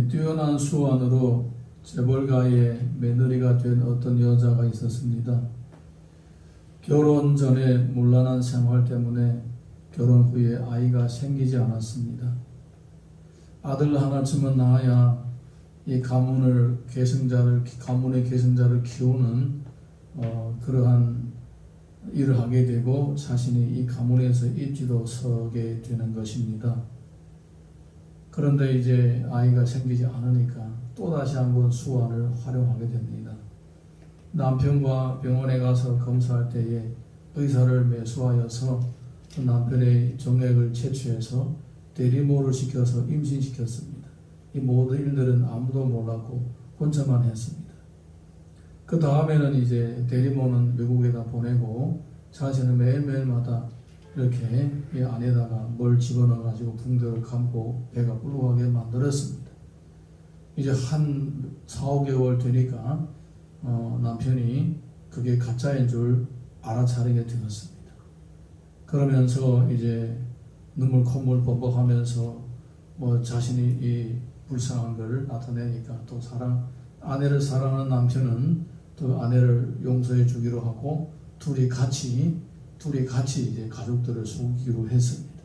뛰어난 수완으로 재벌가의 며느리가 된 어떤 여자가 있었습니다. 결혼 전에 문란한 생활 때문에 결혼 후에 아이가 생기지 않았습니다. 아들 하나쯤은 낳아야 이 가문의 계승자를 키우는 그러한 일을 하게 되고 자신이 이 가문에서 입지도 서게 되는 것입니다. 그런데 이제 아이가 생기지 않으니까 또다시 한번 수완을 활용하게 됩니다. 남편과 병원에 가서 검사할 때에 의사를 매수하여서 남편의 정액을 채취해서 대리모를 시켜서 임신시켰습니다. 이 모든 일들은 아무도 몰랐고 혼자만 했습니다. 그 다음에는 이제 대리모는 외국에다 보내고 자신은 매일매일마다 이렇게 이 안에다가 뭘 집어넣어 가지고 붕대를 감고 배가 불룩하게 만들었습니다. 이제 한 4, 5개월 되니까 남편이 그게 가짜인 줄 알아차리게 되었습니다. 그러면서 이제 눈물 콧물 범벅하면서 자신이 이 불쌍한 걸 나타내니까 또 아내를 사랑하는 남편은 또 아내를 용서해 주기로 하고 둘이 같이 이제 가족들을 속이기로 했습니다.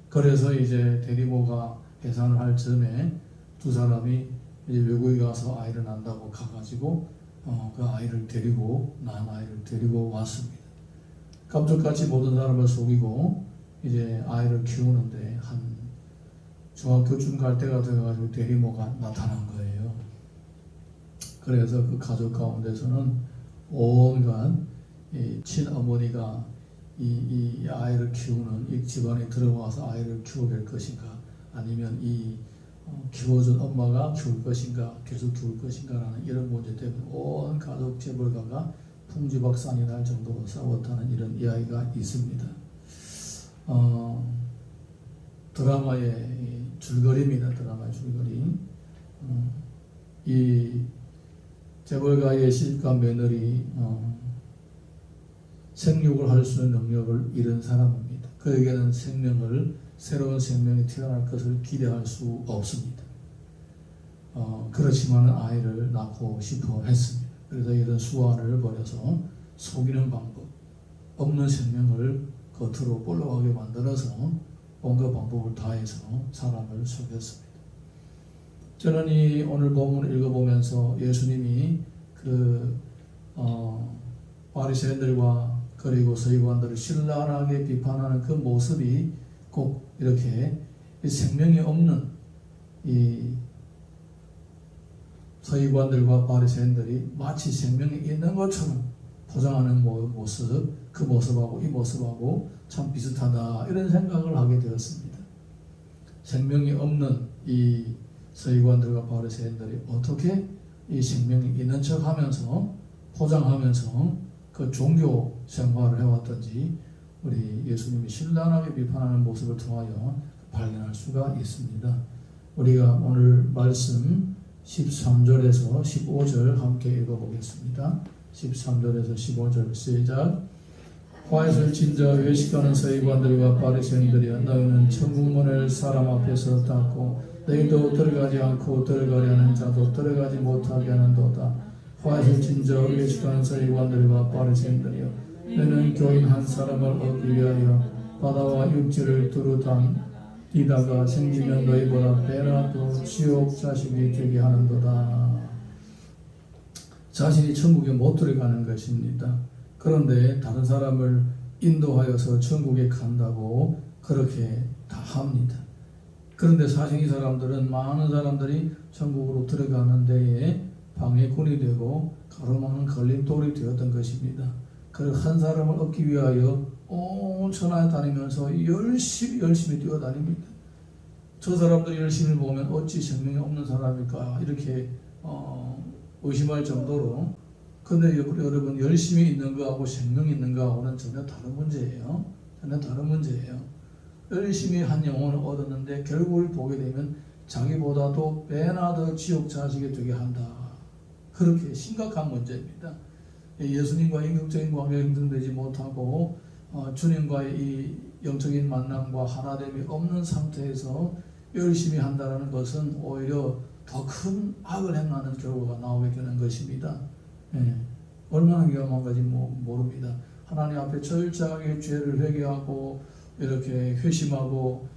그래서 이제 대리모가 해산을 할 즈음에 두 사람이 이제 외국에 가서 아이를 낳는다고 가가지고 그 아이를 낳은 아이를 데리고 왔습니다. 감쪽같이 모든 사람을 속이고 이제 아이를 키우는데 한 중학교쯤 갈 때가 되어가지고 대리모가 나타난 거예요. 그래서 그 가족 가운데서는 온갖 친어머니가 이 아이를 키우는 이 집안에 들어와서 아이를 키워낼 것인가, 아니면 이 키워준 엄마가 키울 것인가, 계속 키울 것인가라는 이런 문제 때문에 온 가족 재벌가가 풍지박산이 날 정도로 싸웠다는 이런 이야기가 있습니다. 드라마의 줄거리입니다. 드라마의 줄거리. 이 재벌가의 시집간 며느리 생육을 할 수 있는 능력을 잃은 사람입니다. 그에게는 새로운 생명이 태어날 것을 기대할 수 없습니다. 그렇지만 아이를 낳고 싶어 했습니다. 그래서 이런 수완을 벌여서 속이는 방법, 없는 생명을 겉으로 볼록하게 만들어서 온갖 방법을 다해서 사람을 속였습니다. 저는 이 오늘 본문을 읽어보면서 예수님이 바리새인들과 그리고 서기관들을 신랄하게 비판하는 그 모습이 꼭 이렇게 생명이 없는 이 서기관들과 바리새인들이 마치 생명이 있는 것처럼 포장하는 모습, 그 모습하고 이 모습하고 참 비슷하다, 이런 생각을 하게 되었습니다. 생명이 없는 이 서기관들과 바리새인들이 어떻게 이 생명이 있는 척하면서 포장하면서 그 종교 생활을 해왔던지 우리 예수님이 신랄하게 비판하는 모습을 통하여 발견할 수가 있습니다. 우리가 오늘 말씀 13절에서 15절 함께 읽어보겠습니다. 13절에서 15절 시작. 화에서 진저 외식하는 서기관들과 바리새인들이여, 너희는 천국문을 사람 앞에서 닫고 너희도 들어가지 않고 들어가려는 자도 들어가지 못하게 하는도다. 화에서 진저 외식하는 서기관들과 바리새인들이여, 너희는 교인 한 사람을 얻기 위하여 바다와 육지를 두루 뛰다가 생기면 너희보다 배나 더 지옥 자식이 되게 하는도다. 자신이 천국에 못 들어가는 것입니다. 그런데 다른 사람을 인도하여서 천국에 간다고 그렇게 다 합니다. 그런데 사실 이 사람들은, 많은 사람들이 천국으로 들어가는 데에 방해꾼이 되고 가로막는 걸림돌이 되었던 것입니다. 그리고 한 사람을 얻기 위하여 온 천하에 다니면서 열심히 뛰어다닙니다. 저 사람들 열심히 보면 어찌 생명이 없는 사람일까, 이렇게 의심할 정도로. 근데 여러분, 열심히 있는 거하고 생명이 있는 거하고는 전혀 다른 문제예요. 열심히 한 영혼을 얻었는데 결국을 보게 되면 자기보다도 배나 더 지옥 자식이 되게 한다. 그렇게 심각한 문제입니다. 예수님과 인격적인 관계가 형성되지 못하고 주님과의 이 영적인 만남과 하나됨이 없는 상태에서 열심히 한다는 것은 오히려 더 큰 악을 행하는 결과가 나오게 되는 것입니다. 예. 얼마나 위험한 건지 모릅니다. 하나님 앞에 철저하게 죄를 회개하고 이렇게 회심하고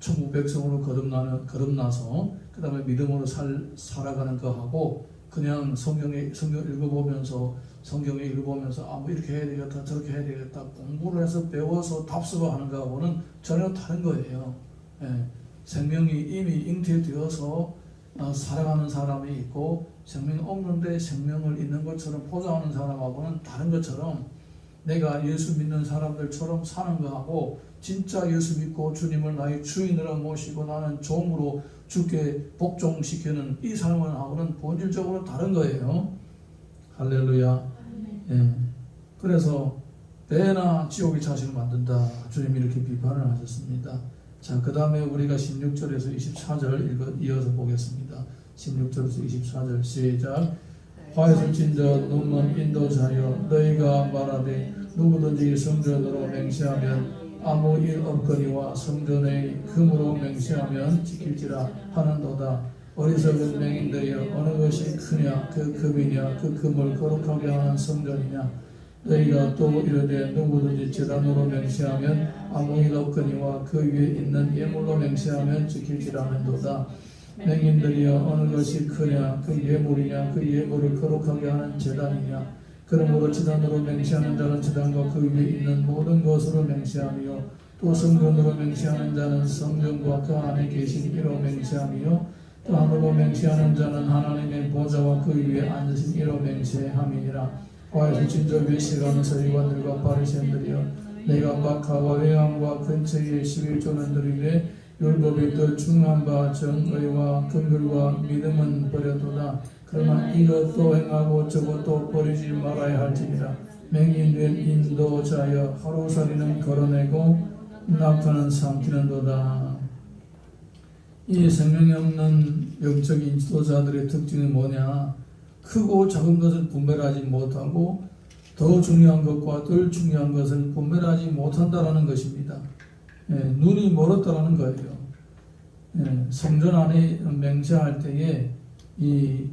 천국 백성으로 거듭나서 그 다음에 믿음으로 살아가는 거하고 그냥 성경 읽어보면서 뭐 이렇게 해야 되겠다 저렇게 해야 되겠다 공부를 해서 배워서 답습을 하는 거하고는 전혀 다른 거예요. 예. 생명이 이미 잉태되어서 살아가는 사람이 있고 생명이 없는데 생명을 있는 것처럼 포장하는 사람하고는 다른 것처럼 내가 예수 믿는 사람들처럼 사는 거하고 진짜 예수 믿고 주님을 나의 주인으로 모시고 나는 종으로 주께 복종시키는 이 삶을 하고는 본질적으로 다른 거예요. 할렐루야. 예. 그래서 배나 지옥이 자식을 만든다. 주님이 이렇게 비판을 하셨습니다. 자, 그 다음에 우리가 16절에서 24절 이어서 보겠습니다. 16절에서 24절 시작. 화에서 찐 자 눈먼 인도자여 너희가 말하되 누구든지 성전으로 맹세하면 아무 일 없거니와 성전의 금으로 맹세하면 지킬지라 하는도다. 어리석은 맹인들여 어느 것이 크냐 그 금이냐 그 금을 거룩하게 하는 성전이냐. 너희가 또 이르되 누구든지 제단으로 맹세하면 아무 일 없거니와 그 위에 있는 예물로 맹세하면 지킬지라 하는도다. 맹인들이여 어느 것이 크냐 그 예물이냐 그 예물을 거룩하게 하는 제단이냐. 그러므로 제단으로 맹세하는 자는 제단과 그 위에 있는 모든 것으로 맹세하며 또 성전으로 맹세하는 자는 성전과 그 안에 계신 이로 맹세하며 또 하늘로 맹세하는 자는 하나님의 보좌와 그 위에 앉으신 이로 맹세함이니라. 화에서 진저 외식하는 서기관들과 바리새인들이여 내가 박하와 외양과 근처에 11조는 드리되 율법이 더 중요한 바 정의와 긍휼과 믿음은 버려도다. 그러나 이것도 행하고 저것도 버리지 말아야 할지니라. 맹인된 인도자여 하루살이는 걸어내고 낙타는 삼키는도다. 이 생명이 없는 영적인 지도자들의 특징이 뭐냐? 크고 작은 것을 분별하지 못하고 더 중요한 것과 덜 중요한 것을 분별하지 못한다라는 것입니다. 예, 눈이 멀었다라는 거예요. 예, 성전 안에 맹세할 때에 이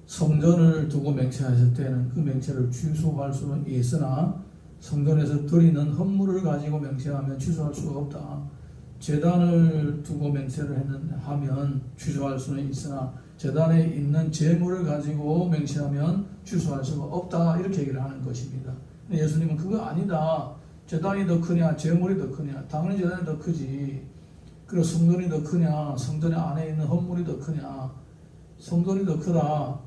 성전을 두고 맹세하실 때는 그 맹세를 취소할 수는 있으나 성전에서 드리는 헌물을 가지고 맹세하면 취소할 수가 없다. 제단을 두고 맹세를 하면 취소할 수는 있으나 제단에 있는 제물을 가지고 맹세하면 취소할 수가 없다. 이렇게 얘기를 하는 것입니다. 근데 예수님은 그거 아니다. 제단이 더 크냐 제물이 더 크냐. 당연히 제단이 더 크지. 그리고 성전이 더 크냐 성전 안에 있는 헌물이 더 크냐 성전이 더 크다.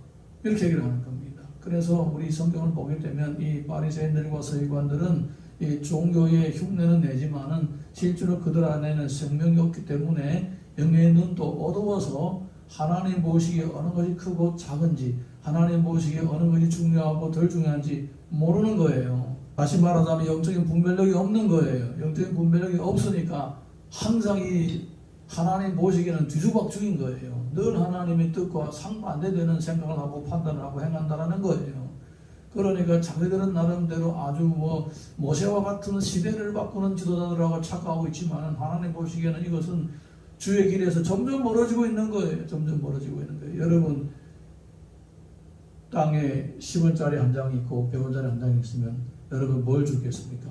이렇게 얘기를 하는 겁니다. 그래서 우리 성경을 보게 되면 이 바리새인들과 서기관들은 이 종교의 흉내는 내지만은 실제로 그들 안에는 생명이 없기 때문에 영의 눈도 어두워서 하나님 보시기에 어느 것이 크고 작은지 하나님 보시기에 어느 것이 중요하고 덜 중요한지 모르는 거예요. 다시 말하자면 영적인 분별력이 없는 거예요. 영적인 분별력이 없으니까 항상 이 하나님 보시기에는 뒤죽박죽인 거예요. 늘 하나님의 뜻과 상반대되는 생각을 하고 판단을 하고 행한다라는 거예요. 그러니까 자기들은 나름대로 아주 모세와 같은 시대를 바꾸는 지도자들하고 착각하고 있지만 하나님 보시기에는 이것은 주의 길에서 점점 멀어지고 있는 거예요. 점점 멀어지고 있는 거예요. 여러분 땅에 10원짜리 한 장이 있고 100원짜리 한 장이 있으면 여러분 뭘 주겠습니까?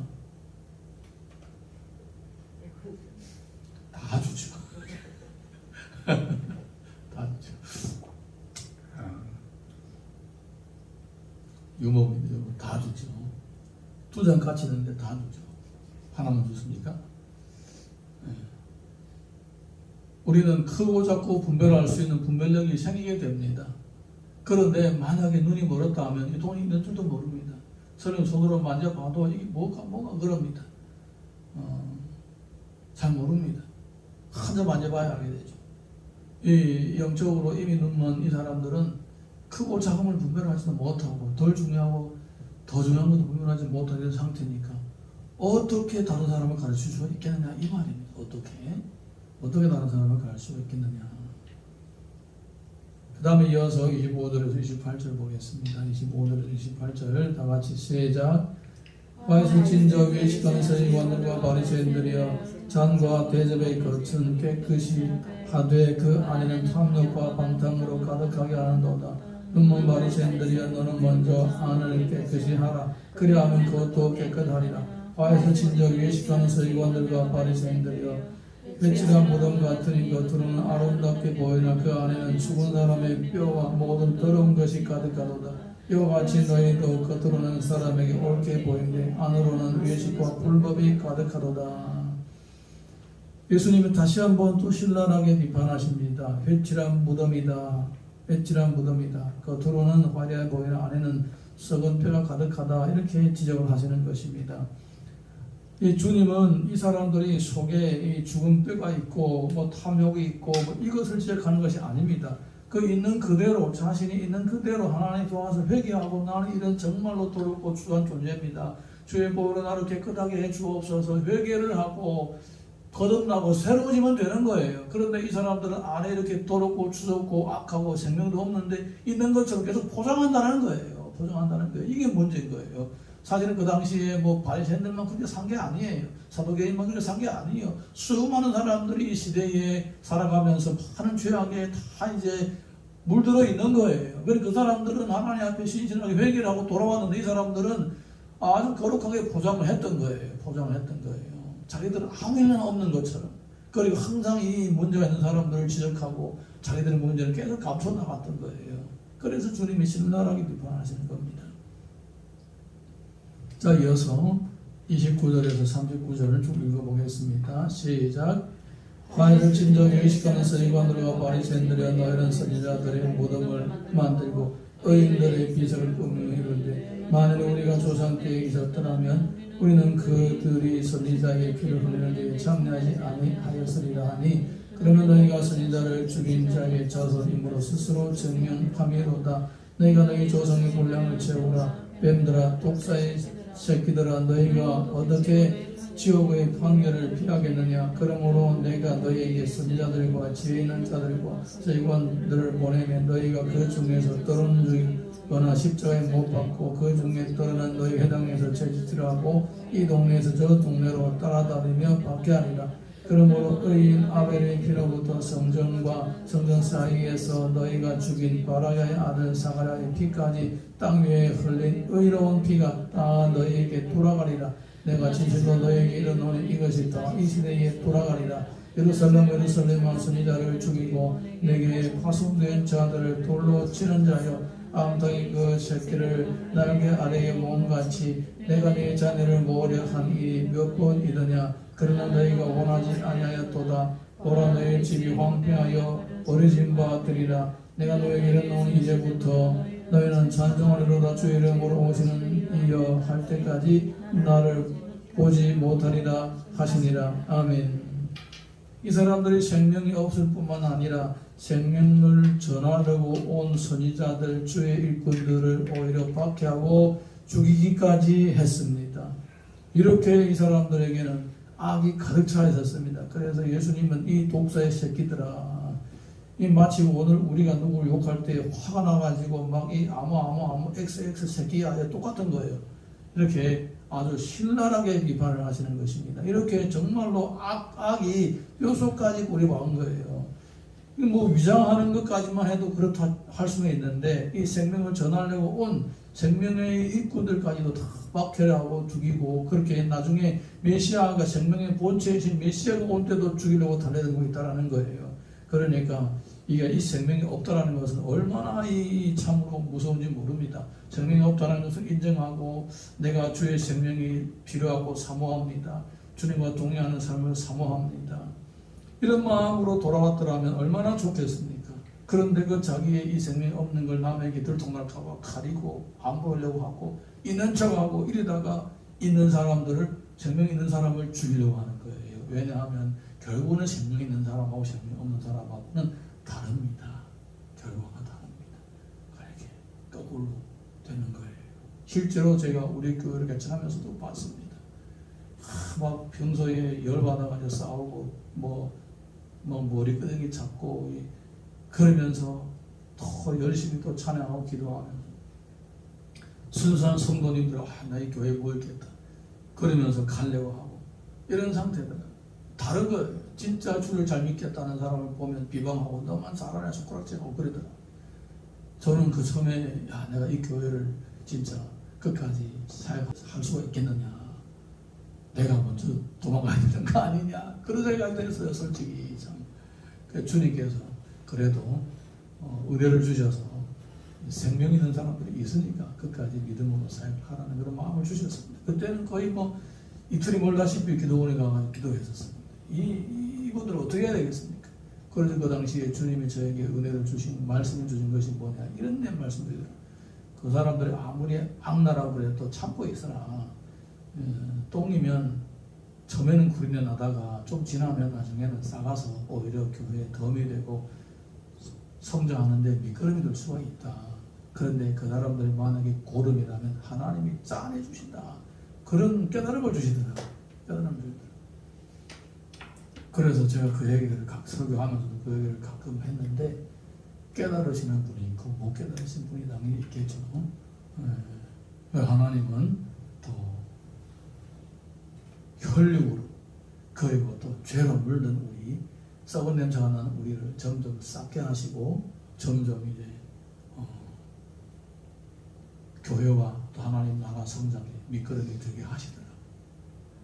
다 주죠. 다 주죠. 유머입니다. 다 주죠. 두 장 같이 있는데 다 주죠. 하나만 줬습니까? 네. 우리는 크고 작고 분별할 수 있는 분별력이 생기게 됩니다. 그런데 만약에 눈이 멀었다 하면 이 돈이 있는 줄도 모릅니다. 서로 손으로 만져봐도 이게 뭐가 그럽니다. 잘 모릅니다. 한점 만져봐야 알게 되죠. 이 영적으로 이미 눈먼 이 사람들은 크고 작음을 분별하지도 못하고 덜 중요하고 더 중요한 것도 분별하지 못하는 상태니까 어떻게 다른 사람을 가르칠 수가 있겠느냐 이 말입니다. 어떻게 다른 사람을 가르칠 수가 있겠느냐. 그 다음에 이어서 25절에서 28절 보겠습니다. 25절에서 28절 다 같이 시작. 화에서 진저 외식하는 서기관들과 바리새인들이여 잔과 대접의 겉은 깨끗이 하되 그 안에는 탐욕과 방탕으로 가득하게 하는도다. 눈먼 바리새인들이여 너는 먼저 안을 깨끗이 하라. 그리하면 그것도 깨끗하리라. 바에서 진저 외식하는 서기관들과 바리새인들이여 배칠한 무덤 같은 이 겉으로는 아름답게 보이나 그 안에는 죽은 사람의 뼈와 모든 더러운 것이 가득하도다. 이와 같이 너희도 겉으로는 사람에게 옳게 보이는데 안으로는 외식과 불법이 가득하도다. 예수님은 다시 한번 또 신랄하게 비판하십니다. 배칠한 무덤이다. 배칠한 무덤이다. 겉으로는 화려해 보이나 안에는 썩은 뼈가 가득하다. 이렇게 지적을 하시는 것입니다. 이 주님은 이 사람들이 속에 이 죽은 뼈가 있고 뭐 탐욕이 있고 뭐 이것을 지적하는 것이 아닙니다. 그 있는 그대로 자신이 있는 그대로 하나님 도와서 회개하고 나는 이런 정말로 더럽고 추한 존재입니다. 주의 보혈로 나를 깨끗하게 해 주옵소서 회개를 하고 거듭나고 새로워지면 되는 거예요. 그런데 이 사람들은 안에 이렇게 더럽고 추적고 악하고 생명도 없는데 있는 것처럼 계속 포장한다는 거예요. 포장한다는 거예요. 이게 문제인 거예요. 사실은 그 당시에 뭐 바리새인들만 그렇게 산 게 아니에요. 사도개인만 그렇게 산 게 아니에요. 수많은 사람들이 이 시대에 살아가면서 많은 죄악에 다 이제 물들어 있는 거예요. 그래서 그 사람들은 하나님 앞에 신실하게 회개를 하고 돌아왔는데 이 사람들은 아주 거룩하게 포장을 했던 거예요. 포장을 했던 거예요. 자기들은 아무 일은 없는 것처럼. 그리고 항상 이 문제가 있는 사람들을 지적하고 자기들의 문제를 계속 감춰 나갔던 거예요. 그래서 주님이 신랄하게 비판하시는 겁니다. 자, 이어서 29절에서 39절을 쭉 읽어보겠습니다. 시작. 바에서 진저 외식하는 서기관들과 바리새인들이여 너희는 선지자들의 무덤을 만들고 의인들의 비석을 꾸미며 이르되 만일 우리가 조상 때에 있었더라면 우리는 그들이 선지자의 피를 흘리는 데에 참여하지 아니하였으리라 하니 그러면 너희가 선지자를 죽인 자의 자손임으로 스스로 증명함이로다. 너희가 너희 조상의 분량을 채우라. 뱀들아 독사의 새끼들아 너희가 어떻게 지옥의 판결을 피하겠느냐. 그러므로 내가 너희에게 선지자들과 지혜 있는 자들과 서기관들을 보내면 너희가 그 중에서 떨어지거나 십자가에 못 박고 그 중에 떨어난 너희 회당에서 채찍질을 하고 이 동네에서 저 동네로 따라다니며 받게 하리라. 그러므로 의인 아벨의 피로부터 성전과 성전 사이에서 너희가 죽인 바라야의 아들 사가랴의 피까지 땅 위에 흘린 의로운 피가 다 너희에게 돌아가리라. 내가 진실로 너희에게 이르노니 이것이 다 이 시대에 돌아가리라. 예루살렘 선지자를 죽이고 내게 파송된 자들을 돌로 치는 자여 암탉이 그 새끼를 날개 아래에 모음같이 내가 네 자녀를 모으려 한 일이 몇 번이더냐. 그러나 너희가 원하지 아니하였도다. 보라 너희 집이 황폐하여 버려진 바 되리라. 내가 너희에게 이르노니 이제부터 너희는 찬송하리로다. 주의 이름으로 오시는 이여 할 때까지 나를 보지 못하리라 하시니라. 아멘. 이 사람들이 생명이 없을 뿐만 아니라 생명을 전하려고 온 선지자들 주의 일꾼들을 오히려 박해하고 죽이기까지 했습니다. 이렇게 이 사람들에게는 악이 가득 차 있었습니다. 그래서 예수님은 이 독사의 새끼들아, 이 마치 오늘 우리가 누구를 욕할 때 화가 나가지고 막 이 아무 XX 새끼야 똑같은 거예요. 이렇게 아주 신랄하게 비판을 하시는 것입니다. 이렇게 정말로 악이 뼛속까지 뿌리박은 거예요. 뭐 위장하는 것까지만 해도 그렇다 할 수는 있는데 이 생명을 전하려고 온 생명의 일꾼들까지도 다 박해하고 죽이고 그렇게 나중에 메시아가 생명의 본체이신 메시아가 온 때도 죽이려고 달려들고 있다는 거예요. 그러니까 이게 이 생명이 없다라는 것은 얼마나 이 참으로 무서운지 모릅니다. 생명이 없다는 것을 인정하고 내가 주의 생명이 필요하고 사모합니다. 주님과 동행하는 삶을 사모합니다. 이런 마음으로 돌아왔더라면 얼마나 좋겠습니까? 그런데 그 자기의 이 생명이 없는 걸 남에게 들통날까봐 가리고 안 보이려고 하고 있는 척하고 이러다가 있는 사람들을 생명 있는 사람을 죽이려고 하는 거예요. 왜냐하면 결국은 생명 있는 사람하고 생명 없는 사람하고는 다릅니다. 결과가 다릅니다. 그렇게 거꾸로 되는 거예요. 실제로 제가 우리 교회를 같이 하면서도 봤습니다. 막 평소에 열받아가지고 싸우고 뭐 머리끄댕이 잡고 그러면서 더 열심히 또 찬양하고 기도하면서 순수한 성도님들 나의 교회에 모였겠다 그러면서 가려고 하고 이런 상태더라. 다른 거 진짜 주를 잘 믿겠다는 사람을 보면 비방하고 너만 잘하냐 손가락질하고 그러더라. 저는 그 처음에 야 내가 이 교회를 진짜 끝까지 사역할 수가 있겠느냐, 내가 먼저 도망가야 되는 거 아니냐, 그런 생각이 들었어요. 솔직히 참. 주님께서 그래도 은혜를 주셔서 생명 있는 사람들이 있으니까 끝까지 믿음으로 사역하라는 그런 마음을 주셨습니다. 그때는 거의 뭐 이틀이 멀다시피 기도원에 가서 기도했었습니다. 이분들 어떻게 해야 되겠습니까? 그래서 그 당시에 주님이 저에게 은혜를 주신 말씀을 주신 것이 뭐냐, 이런 내 말씀드리더라고요. 그 사람들이 아무리 악나라고 해도 참고 있어라. 똥이면 처음에는 구린내 나다가 좀 지나면 나중에는 싸가서 오히려 교회에 덤이 되고 성장하는데 미끄럼이 될 수가 있다. 그런데 그 사람들이 만약에 고름이라면 하나님이 짜내 주신다. 그런 깨달음을 주시더라고요. 깨달음을 주시더라고요. 그래서 제가 그 얘기를 설교하면서도 그 얘기를 가끔 했는데, 깨달으시는 분이 있고 못 깨달으신 분이 당연히 있겠죠. 하나님은 또 혈육으로 그리고 또 죄로 물든 우리, 썩은 냄새가 나는 우리를 점점 싹게 하시고 점점 이제 교회와 또 하나님 나라 성장에 미끄럼이 되게 하시더라고요.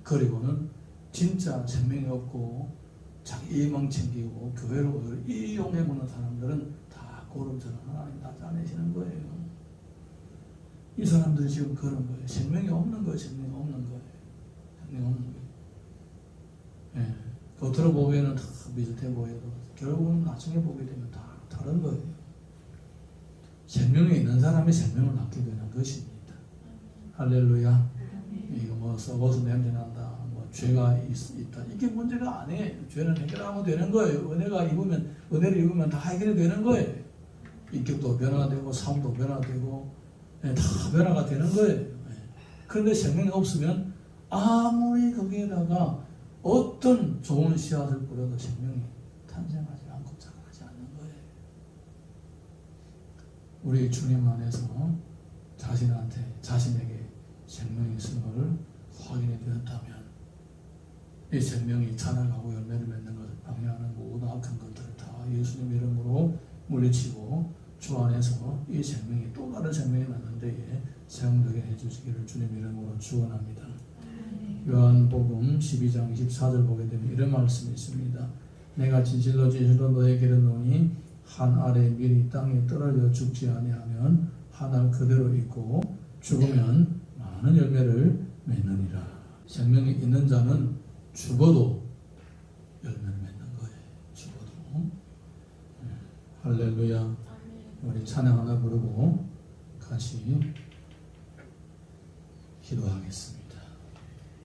그리고는 진짜 생명이 없고 자기 이익만 챙기고 교회로 이용해보는 사람들은 다 고름처럼 하나님 다 짜내시는 거예요. 이 사람들이 지금 그런 거예요. 생명이 없는 거예요. 생명이 없는 거예요. 생명이 없는 거예요. 예. 겉으로 보기에는 다 비슷해 보여도 결국은 나중에 보게 되면 다 다른 거예요. 생명이 있는 사람이 생명을 낳게 되는 것입니다. 할렐루야. 이거 뭐 썩어서 냄새 난다, 뭐 죄가 있다, 이게 문제가 아니에요. 죄는 해결하면 되는 거예요. 은혜를 입으면 다 해결이 되는 거예요. 인격도 변화되고 삶도 변화되고 다 변화가 되는 거예요. 그런데 생명이 없으면 아무리 거기에다가 어떤 좋은 씨앗을 뿌려도 생명이 탄생하지 않고 자라지 않는 거예요. 우리 주님 안에서 자신에게 생명이 있음을 확인이 되었다면 이 생명이 자라가고 열매를 맺는 것을 방해하는 모든 악한 것들을 다 예수님 이름으로 물리치고 주 안에서 이 생명이 또 다른 생명이 낳는 데에 사용되게 해주시기를 주님 이름으로 축원합니다. 요한복음 12장 24절 보게 되면 이런 말씀이 있습니다. 내가 진실로 너에게 이르노니 한 알의 밀이 땅에 떨어져 죽지 아니하면 한 알 그대로 있고 죽으면 많은 열매를 맺느니라. 생명이 있는 자는 죽어도 열매를 맺는 거예요. 죽어도. 할렐루야. 우리 찬양 하나 부르고 같이 기도하겠습니다.